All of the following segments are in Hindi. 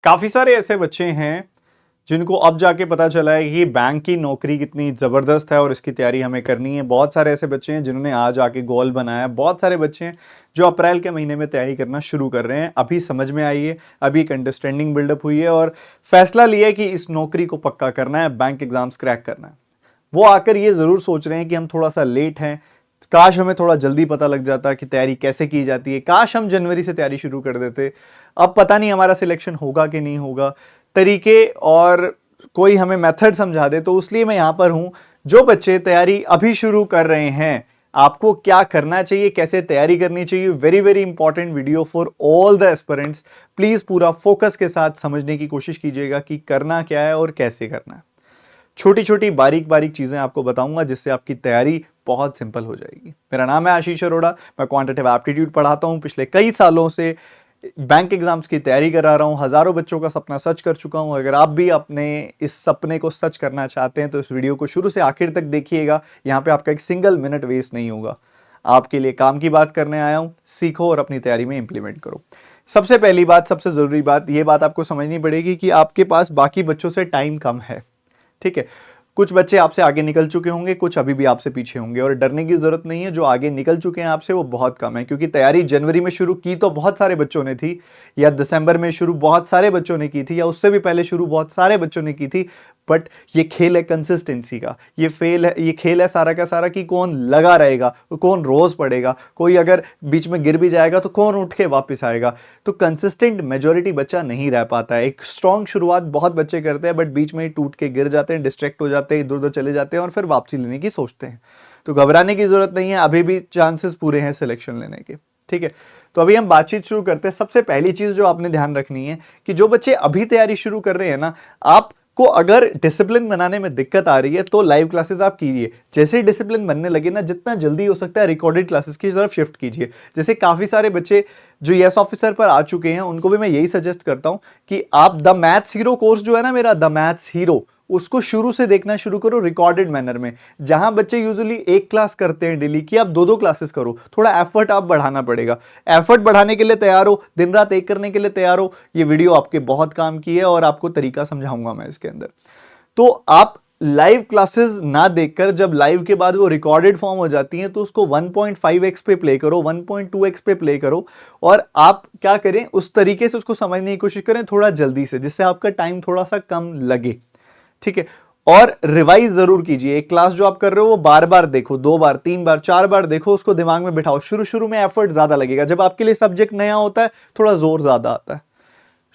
काफी सारे ऐसे बच्चे हैं जिनको अब जाके पता चला है कि बैंक की नौकरी कितनी जबरदस्त है और इसकी तैयारी हमें करनी है। बहुत सारे ऐसे बच्चे हैं जिन्होंने आज आके गोल बनाया है। बहुत सारे बच्चे हैं जो अप्रैल के महीने में तैयारी करना शुरू कर रहे हैं। अभी समझ में आई है, अभी एक अंडरस्टैंडिंग बिल्डअप हुई है और फैसला लिया है कि इस नौकरी को पक्का करना है, बैंक एग्जाम्स क्रैक करना है। वो आकर ये जरूर सोच रहे हैं कि हम थोड़ा सा लेट हैं, काश हमें थोड़ा जल्दी पता लग जाता कि तैयारी कैसे की जाती है, काश हम जनवरी से तैयारी शुरू कर देते। अब पता नहीं हमारा सिलेक्शन होगा कि नहीं होगा, तरीके और कोई हमें मेथड समझा दे। तो इसलिए मैं यहां पर हूं। जो बच्चे तैयारी अभी शुरू कर रहे हैं, आपको क्या करना चाहिए, कैसे तैयारी करनी चाहिए, very very important video for all the aspirants. Please पूरा फोकस के साथ समझने की कोशिश कीजिएगा कि करना क्या है और कैसे करना है। छोटी छोटी बारीक बारीक चीजें आपको बताऊंगा जिससे आपकी तैयारी बहुत सिंपल हो जाएगी। मेरा नाम है आशीष अरोड़ा, मैं क्वांटिटेटिव एप्टीट्यूड पढ़ाता हूं। पिछले कई सालों से बैंक एग्जाम्स की तैयारी करा रहा हूं, हजारों बच्चों का सपना सच कर चुका हूं। अगर आप भी अपने इस सपने को सच करना चाहते हैं तो इस वीडियो को शुरू से आखिर तक देखिएगा। यहां पे आपका एक सिंगल मिनट वेस्ट नहीं होगा। आपके लिए काम की बात करने आया हूं, सीखो और अपनी तैयारी में इंप्लीमेंट करो। सबसे पहली बात, सबसे जरूरी बात, यह बात आपको समझनी पड़ेगी कि आपके पास बाकी बच्चों से टाइम कम है। ठीक है, कुछ बच्चे आपसे आगे निकल चुके होंगे, कुछ अभी भी आपसे पीछे होंगे और डरने की जरूरत नहीं है। जो आगे निकल चुके हैं आपसे वो बहुत कम है, क्योंकि तैयारी जनवरी में शुरू की तो बहुत सारे बच्चों ने थी, या दिसंबर में शुरू बहुत सारे बच्चों ने की थी, या उससे भी पहले शुरू बहुत सारे बच्चों ने की थी। बट ये खेल है कंसिस्टेंसी का, ये खेल है सारा का सारा कि कौन लगा रहेगा, कौन रोज पढ़ेगा। कोई अगर बीच में गिर भी जाएगा तो कौन उठ के वापस आएगा। तो कंसिस्टेंट मेजोरिटी बच्चा नहीं रह पाता है। एक स्ट्रॉन्ग शुरुआत बहुत बच्चे करते हैं, बट बीच में ही टूट के गिर जाते हैं, डिस्ट्रैक्ट हो जाते हैं, इधर उधर चले जाते हैं और फिर वापसी लेने की सोचते हैं। तो घबराने की जरूरत नहीं है, अभी भी चांसेस पूरे हैं सिलेक्शन लेने के। ठीक है, तो अभी हम बातचीत शुरू करते हैं। सबसे पहली चीज जो आपने ध्यान रखनी है कि जो बच्चे अभी तैयारी शुरू कर रहे हैं ना, आपको अगर डिसिप्लिन बनाने में दिक्कत आ रही है तो लाइव क्लासेस आप कीजिए। जैसे ही डिसिप्लिन बनने लगे ना, जितना जल्दी हो सकता है रिकॉर्डेड क्लासेस की तरफ शिफ्ट कीजिए। जैसे काफी सारे बच्चे जो यस ऑफिसर पर आ चुके हैं उनको भी मैं यही सजेस्ट करता हूं कि आप द मैथ्स हीरो कोर्स जो है ना मेरा, द मैथ्स हीरो, उसको शुरू से देखना शुरू करो रिकॉर्डेड मैनर में। जहां बच्चे यूजुअली एक क्लास करते हैं डेली की, आप दो दो क्लासेस करो। थोड़ा एफर्ट आप बढ़ाना पड़ेगा। एफर्ट बढ़ाने के लिए तैयार हो, दिन रात एक करने के लिए तैयार हो। ये वीडियो आपके बहुत काम की है और आपको तरीका समझाऊंगा मैं इसके अंदर। तो आप लाइव क्लासेस ना देखकर जब लाइव के बाद वो रिकॉर्डेड फॉर्म हो जाती हैं तो उसको 1.5x पे प्ले करो, 1.2x पे प्ले करो। और आप क्या करें, उस तरीके से उसको समझने की कोशिश करें थोड़ा जल्दी से, जिससे आपका टाइम थोड़ा सा कम लगे। ठीक है, और रिवाइज जरूर कीजिए। एक क्लास जो आप कर रहे हो वो बार बार देखो, 2 बार 3 बार 4 बार देखो, उसको दिमाग में बिठाओ। शुरू शुरू में एफर्ट ज्यादा लगेगा, जब आपके लिए सब्जेक्ट नया होता है थोड़ा जोर ज्यादा आता है।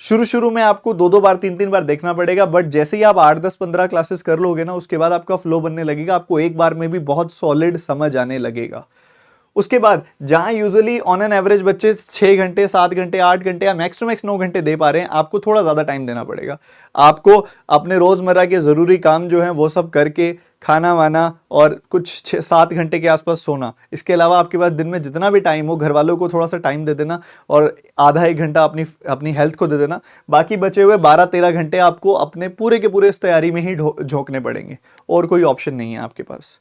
शुरू शुरू में आपको 2 बार 3 बार देखना पड़ेगा, बट जैसे ही आप 8 10 15 क्लासेस कर लोगे ना, उसके बाद आपका फ्लो बनने लगेगा। आपको एक बार में भी बहुत सॉलिड समझ आने लगेगा। उसके बाद जहां यूजुअली ऑन एन एवरेज बच्चे 6 घंटे 7 घंटे 8 घंटे या मैक्स टू मैक्स 9 घंटे दे पा रहे हैं, आपको थोड़ा ज्यादा टाइम देना पड़ेगा। आपको अपने रोजमर्रा के जरूरी काम जो है वो सब करके, खाना वाना और कुछ 7 घंटे के आसपास सोना, इसके अलावा आपके पास दिन में जितना भी टाइम हो, घर वालों को थोड़ा सा टाइम दे देना और आधा 1 घंटा अपनी अपनी हेल्थ को दे देना। बाकी बचे हुए 12-13 घंटे आपको अपने पूरे के पूरे इस तैयारी में ही झोंकने पड़ेंगे, और कोई ऑप्शन नहीं है आपके पास।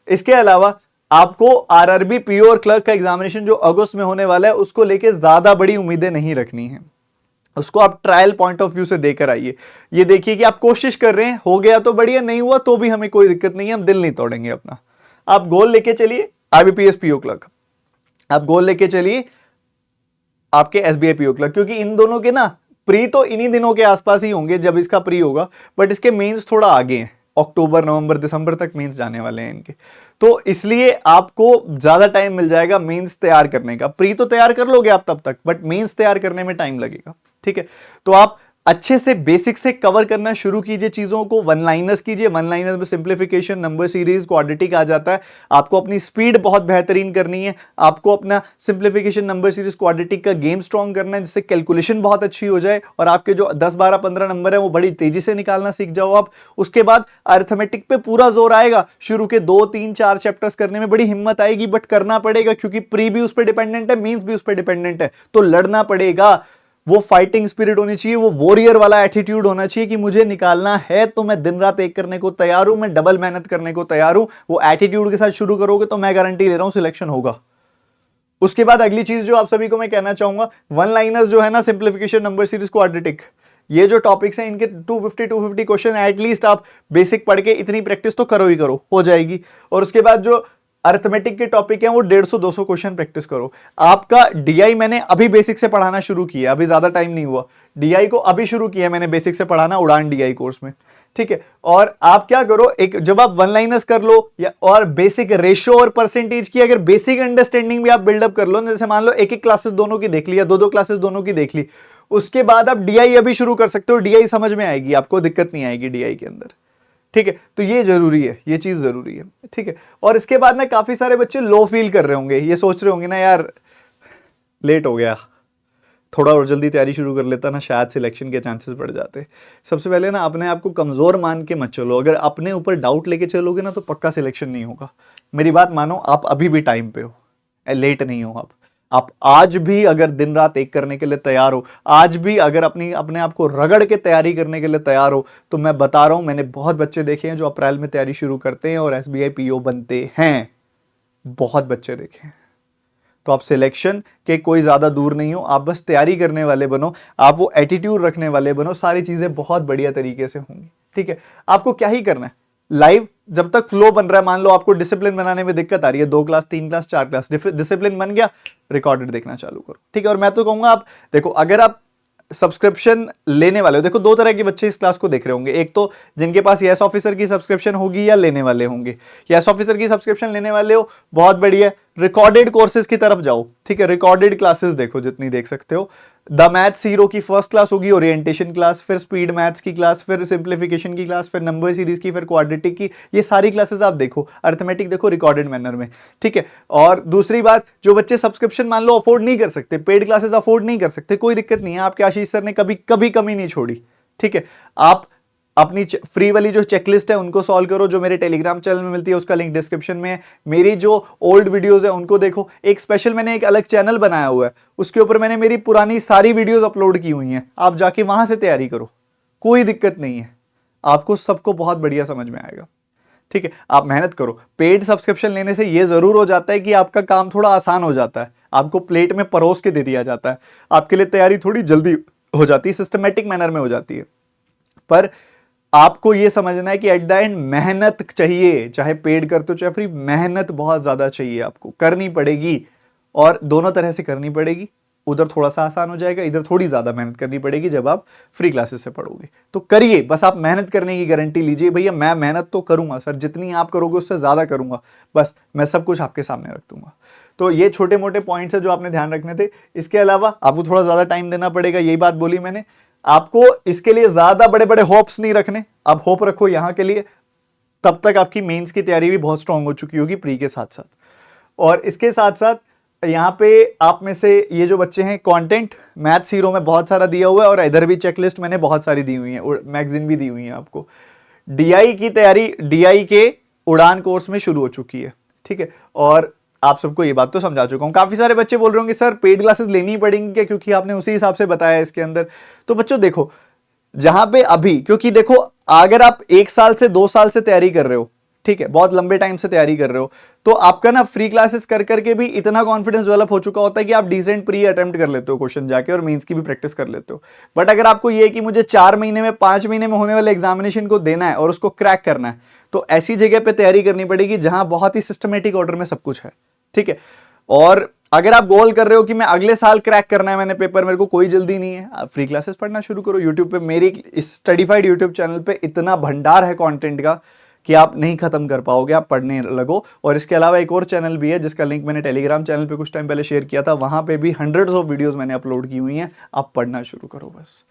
इसके अलावा आपको आरआरबी, पीओ और क्लर्क का एग्जामिनेशन जो अगस्त में होने वाला है, उसको लेके ज्यादा बड़ी उम्मीदें नहीं रखनी है। उसको आप ट्रायल पॉइंट ऑफ व्यू से देकर आइए। ये देखिए कि आप कोशिश कर रहे हैं, हो गया तो बढ़िया, नहीं हुआ तो भी हमें कोई दिक्कत नहीं है, हम दिल नहीं तोड़ेंगे अपना। आप गोल लेके चलिए आईबीपीएस, पीओ क्लर्क। आप गोल लेके चलिए आपके एसबीआई, पीओ क्लर्क, क्योंकि इन दोनों के ना प्री तो इन्हीं दिनों के आसपास ही होंगे जब इसका प्री होगा, बट इसके मेंस थोड़ा आगे हैं। अक्टूबर नवंबर दिसंबर तक मेंस जाने वाले हैं इनके, तो इसलिए आपको ज्यादा टाइम मिल जाएगा मेंस तैयार करने का। प्री तो तैयार कर लोगे आप तब तक, बट मेंस तैयार करने में टाइम लगेगा। ठीक है, तो आप अच्छे से बेसिक से कवर करना शुरू कीजिए चीजों को। वन लाइनर्स कीजिए, वन लाइनर्स में सिंप्लीफिकेशन, नंबर सीरीज, क्वाड्रेटिक आ जाता है। आपको अपनी स्पीड बहुत बेहतरीन करनी है। आपको अपना सिंप्लीफिकेशन, नंबर सीरीज, क्वाड्रेटिक का गेम स्ट्रॉन्ग करना है, जिससे कैलकुलेशन बहुत अच्छी हो जाए और आपके जो 10 12 15 नंबर है वो बड़ी तेजी से निकालना सीख जाओ आप। उसके बाद अरिथमेटिक पे पूरा जोर आएगा। शुरू के 2 3 4 चैप्टर्स करने में बड़ी हिम्मत आएगी, बट करना पड़ेगा, क्योंकि प्री भी उस पर डिपेंडेंट है, मीन्स भी उस पर डिपेंडेंट है। तो लड़ना पड़ेगा। वो फाइटिंग स्पिरिट होनी चाहिए, वो वॉरियर वाला एटीट्यूड होना चाहिए कि मुझे निकालना है तो मैं दिन रात एक करने को तैयार हूं, मैं डबल मेहनत करने को तैयार हूं। वो एटीट्यूड के साथ शुरू करोगे तो मैं गारंटी ले रहा हूं सिलेक्शन होगा। उसके बाद अगली चीज जो आप सभी को मैं कहना चाहूंगा, वन लाइनर्स जो है ना, सिंप्लीफिकेशन, नंबर सीरीज, क्वाड्रेटिक, ये जो टॉपिक्स हैं इनके 250 क्वेश्चन एटलीस्ट आप बेसिक पढ़ के इतनी प्रैक्टिस तो करो ही करो, हो जाएगी। और उसके बाद जो अर्थमेटिक के टॉपिक हैं वो 150-200 क्वेश्चन प्रैक्टिस करो। आपका डीआई मैंने अभी बेसिक से पढ़ाना शुरू किया, अभी ज्यादा टाइम नहीं हुआ, डीआई को अभी शुरू किया मैंने बेसिक से पढ़ाना उड़ान डीआई कोर्स में, ठीक है। और आप क्या करो, एक जब आप वन लाइनर्स कर लो या और बेसिक रेशियो और परसेंटेज की अगर बेसिक अंडरस्टैंडिंग भी आप बिल्डअप कर लो, जैसे मान लो एक एक क्लासेस दोनों की देख ली या दो क्लासेस दोनों की देख ली, उसके बाद आप डीआई अभी शुरू कर सकते हो, डीआई समझ में आएगी, आपको दिक्कत नहीं आएगी डीआई के अंदर, ठीक है। तो ये जरूरी है, ये चीज जरूरी है, ठीक है। और इसके बाद ना काफी सारे बच्चे लो फील कर रहे होंगे, ये सोच रहे होंगे ना यार लेट हो गया, थोड़ा और जल्दी तैयारी शुरू कर लेता ना शायद सिलेक्शन के चांसेस बढ़ जाते। सबसे पहले ना अपने आप को कमजोर मान के मत चलो, अगर अपने ऊपर डाउट लेके चलोगे ना तो पक्का सिलेक्शन नहीं होगा। मेरी बात मानो, आप अभी भी टाइम पे हो, लेट नहीं हो आप आज भी अगर दिन रात एक करने के लिए तैयार हो, आज भी अगर अपने आप को रगड़ के तैयारी करने के लिए तैयार हो, तो मैं बता रहा हूं मैंने बहुत बच्चे देखे हैं जो अप्रैल में तैयारी शुरू करते हैं और एसबीआई पीओ बनते हैं, बहुत बच्चे देखे हैं। तो आप सिलेक्शन के कोई ज्यादा दूर नहीं हो, आप बस तैयारी करने वाले बनो, आप वो एटीट्यूड रखने वाले बनो, सारी चीजें बहुत बढ़िया तरीके से होंगी, ठीक है। आपको क्या ही करना है, लाइव जब तक फ्लो बन रहा है, मान लो आपको डिसिप्लिन बनाने में दिक्कत आ रही है, 2 क्लास 3 क्लास 4 क्लास डिसिप्लिन बन गया, रिकॉर्डेड देखना चालू करो, ठीक है। और मैं तो कहूंगा आप देखो, अगर आप सब्सक्रिप्शन लेने वाले हो, देखो 2 तरह के बच्चे इस क्लास को देख रहे होंगे, एक तो जिनके पास यस ऑफिसर की सब्सक्रिप्शन होगी या लेने वाले होंगे। यस ऑफिसर की सब्सक्रिप्शन लेने वाले हो, बहुत बढ़िया, रिकॉर्डेड कोर्सेज की तरफ जाओ, ठीक है। रिकॉर्डेड क्लासेस देखो जितनी देख सकते हो, द मैथ्स हीरो की फर्स्ट क्लास होगी ओरिएंटेशन क्लास, फिर स्पीड मैथ्स की क्लास, फिर सिंप्लीफिकेशन की क्लास, फिर नंबर सीरीज की, फिर क्वाड्रेटिक की, ये सारी क्लासेस आप देखो, अर्थमेटिक देखो रिकॉर्डेड मैनर में, ठीक है। और दूसरी बात, जो बच्चे सब्सक्रिप्शन मान लो अफोर्ड नहीं कर सकते, पेड क्लासेस अफोर्ड नहीं कर सकते, कोई दिक्कत नहीं है, आपके आशीष सर ने कभी कभी कमी नहीं छोड़ी, ठीक है। आप अपनी फ्री वाली जो चेकलिस्ट है उनको सॉल्व करो, जो मेरे टेलीग्राम चैनल में मिलती है उसका लिंक डिस्क्रिप्शन में है, मेरी जो ओल्ड वीडियोस है उनको देखो, एक स्पेशल मैंने एक अलग चैनल बनाया हुआ है, उसके ऊपर मैंने मेरी पुरानी सारी वीडियोस अपलोड की हुई हैं, आप जाके वहां से तैयारी करो, कोई दिक्कत नहीं है, आपको सबको बहुत बढ़िया समझ में आएगा, ठीक है। आप मेहनत करो, पेड सब्सक्रिप्शन लेने से यह जरूर हो जाता है कि आपका काम थोड़ा आसान हो जाता है, आपको प्लेट में परोस के दे दिया जाता है, आपके लिए तैयारी थोड़ी जल्दी हो जाती है, सिस्टमेटिक मैनर में हो जाती है। पर आपको यह समझना है कि एट द एंड मेहनत चाहिए, चाहे पेड करते हो चाहे फ्री, मेहनत बहुत ज्यादा चाहिए, आपको करनी पड़ेगी, और दोनों तरह से करनी पड़ेगी, उधर थोड़ा सा आसान हो जाएगा, इधर थोड़ी ज्यादा मेहनत करनी पड़ेगी जब आप फ्री क्लासेस से पढ़ोगे। तो करिए, बस आप मेहनत करने की गारंटी लीजिए, भैया मैं मेहनत तो करूंगा सर, जितनी आप करोगे उससे ज्यादा करूंगा, बस मैं सब कुछ आपके सामने रख दूंगा। तो ये छोटे मोटे पॉइंट्स है जो आपने ध्यान रखने थे। इसके अलावा आपको थोड़ा ज्यादा टाइम देना पड़ेगा, यही बात बोली मैंने, आपको इसके लिए ज्यादा बड़े बड़े होप्स नहीं रखने, आप होप रखो यहां के लिए, तब तक आपकी मेंस की तैयारी भी बहुत स्ट्रांग हो चुकी होगी प्री के साथ साथ। और इसके साथ साथ यहाँ पे आप में से ये जो बच्चे हैं, कंटेंट मैथ्स हीरो में बहुत सारा दिया हुआ है, और इधर भी चेकलिस्ट मैंने बहुत सारी दी हुई है, मैगजीन भी दी हुई है आपको। डीआई की तैयारी डीआई के उड़ान कोर्स में शुरू हो चुकी है, ठीक है। और आप सबको ये बात तो समझा चुका हूं। काफी सारे बच्चे बोल रहे होंगे सर पेड क्लासेस लेनी ही पड़ेंगी क्या, क्योंकि आपने उसी हिसाब से बताया इसके अंदर। तो बच्चों देखो, जहां पे अभी, क्योंकि देखो अगर आप 1 साल से 2 साल से तैयारी कर रहे हो, ठीक है, बहुत लंबे टाइम से तैयारी कर रहे हो, तो आपका ना फ्री क्लासेस कर करके भी इतना कॉन्फिडेंस डेवलप हो चुका होता है कि आप डिसेंट प्री अटेम्प्ट कर लेते हो क्वेश्चन जाके, और मेंस की भी प्रैक्टिस कर लेते हो। बट अगर आपको ये है कि मुझे 4 महीने में 5 महीने में होने वाले एग्जामिनेशन को देना है और उसको क्रैक करना है, तो ऐसी जगह पे तैयारी करनी पड़ेगी जहां बहुत ही सिस्टमेटिक ऑर्डर में सब कुछ है, ठीक है। और अगर आप गोल कर रहे हो कि मैं अगले साल क्रैक करना है मैंने पेपर, मेरे को कोई जल्दी नहीं है, आप फ्री क्लासेस पढ़ना शुरू करो यूट्यूब पे। मेरी इस स्टडीफाइड यूट्यूब चैनल पे इतना भंडार है कंटेंट का कि आप नहीं खत्म कर पाओगे, आप पढ़ने लगो। और इसके अलावा एक और चैनल भी है जिसका लिंक मैंने टेलीग्राम चैनल पे कुछ टाइम पहले शेयर किया था, वहां पे भी हंड्रेड्स ऑफ वीडियोस मैंने अपलोड की हुई हैं, आप पढ़ना शुरू करो बस।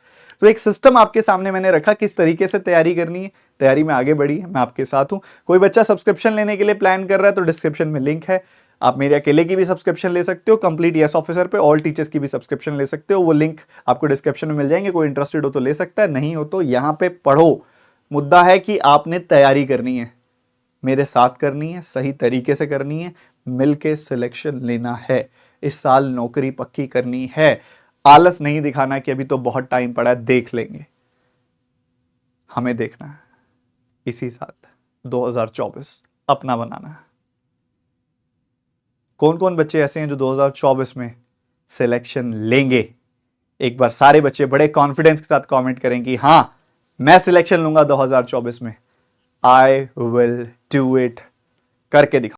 तो एक सिस्टम आपके सामने मैंने रखा किस तरीके से तैयारी करनी है, तैयारी में आगे बढ़ी है, मैं आपके साथ हूं। कोई बच्चा सब्सक्रिप्शन लेने के लिए प्लान कर रहा है तो डिस्क्रिप्शन में लिंक है, आप मेरे अकेले की भी सब्सक्रिप्शन ले सकते हो, कंप्लीट यस ऑफिसर पे ऑल टीचर्स की भी सब्सक्रिप्शन ले सकते हो, वो लिंक आपको डिस्क्रिप्शन में मिल जाएंगे। कोई इंटरेस्टेड हो तो ले सकता है, नहीं हो तो यहां पे पढ़ो। मुद्दा है कि आपने तैयारी करनी है, मेरे साथ करनी है, सही तरीके से करनी है, मिलके सिलेक्शन लेना है, इस साल नौकरी पक्की करनी है। आलस नहीं दिखाना कि अभी तो बहुत टाइम पड़ा है, देख लेंगे, हमें देखना है इसी साल 2024 अपना बनाना है। कौन कौन बच्चे ऐसे हैं जो 2024 में सिलेक्शन लेंगे, एक बार सारे बच्चे बड़े कॉन्फिडेंस के साथ कमेंट करें कि हाँ मैं सिलेक्शन लूंगा 2024 में, आई विल डू इट, करके दिखा।